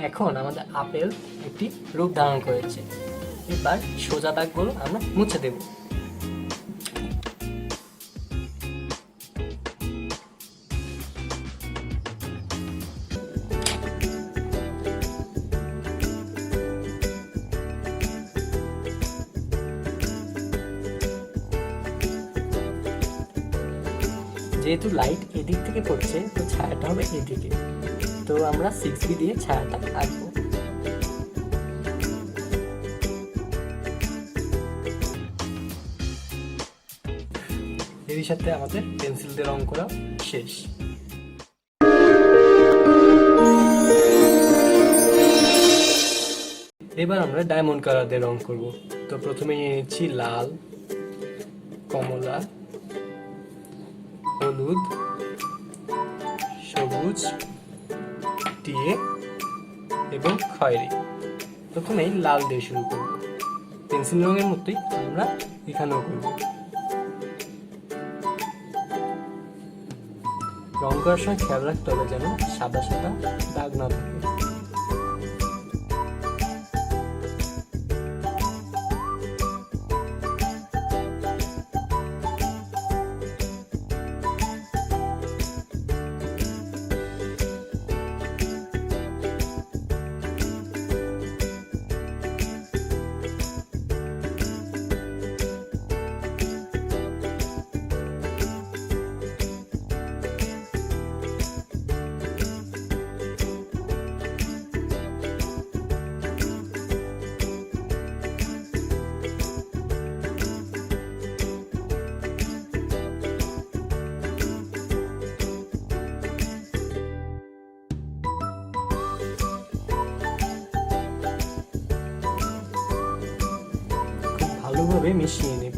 এখন আমাদের আপেল একটি রূপ ধারণ করেছে। এবার সোজা দাগগুলো আমরা মুছে দেব। যেহেতু লাইট এদিক থেকে পড়ছে, তো ছায়াটা হবে এদিকে। তো আমরা 6B দিয়ে ছায়াটা আঁকবো। এর সাথে আমাদের পেন্সিল দিয়ে রং করা শেষ। এবার আমরা ডায়মন্ড কালার দিয়ে রং করব। তো প্রথমে নিয়ে নিচ্ছি লাল, কমলা, হলুদ, সবুজ, টিয়ে এবং খয়েরি। প্রথমেই লাল দিয়ে শুরু করব। পেন্সিল রঙের মতোই আমরা এখানেও করব। রং করার সময় খেয়াল রাখতে হবে যেন সাদা সাদা দাগ না থাকে। ভালোভাবে মিশিয়ে নেব।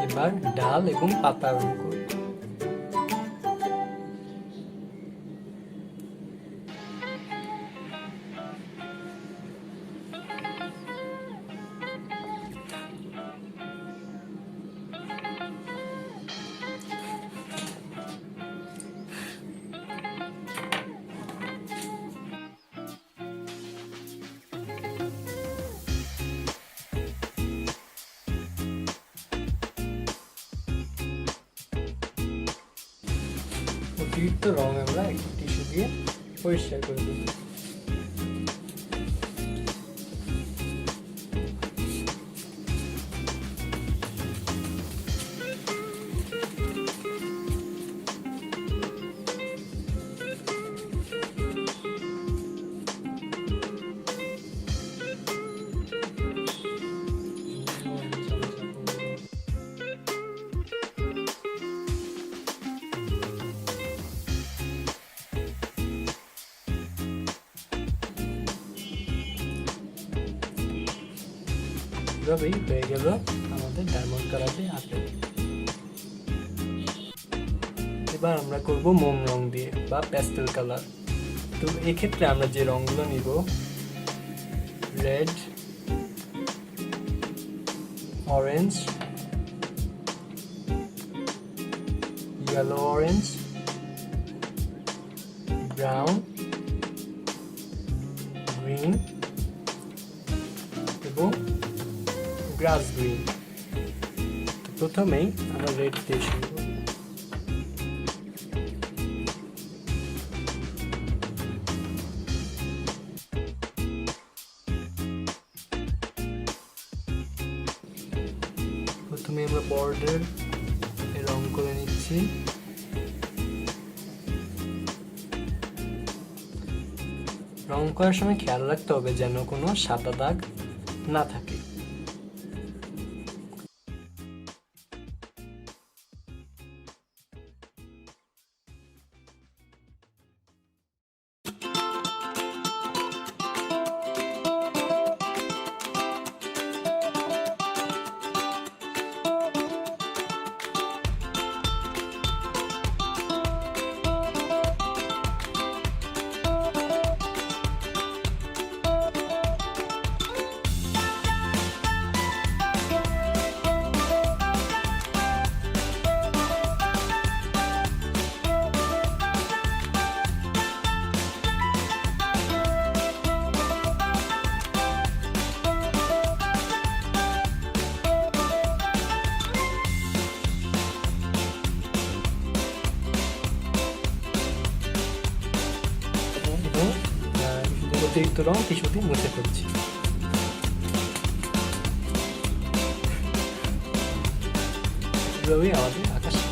এবার ডাল এবং পাতা রং করব। অতিরিক্ত রং আমরা একটি টিস্যু দিয়ে পরিষ্কার করে দেব। এভাবেই হয়ে গেল আমাদের ডায়মন্ড কালারের আপেল। এবার আমরা করব মোম রং দিয়ে বা প্যাস্টেল কালার। তো এক্ষেত্রে আমরা যে রংগুলো নিব, red, orange, yellow orange, brown, green এবং গ্রাস গ্রিন। প্রথমেই আমরা রেড দিয়ে শুরু করব। প্রথমে আমরা বর্ডার রং করে নিচ্ছি। রং করার সময় খেয়াল রাখতে হবে যেন কোনো সাদা দাগ না থাকে। অতিরিক্ত রং টিস্যু দিয়ে মুছে ফেলছি। এভাবেই আমাদের আঁকা শেষ।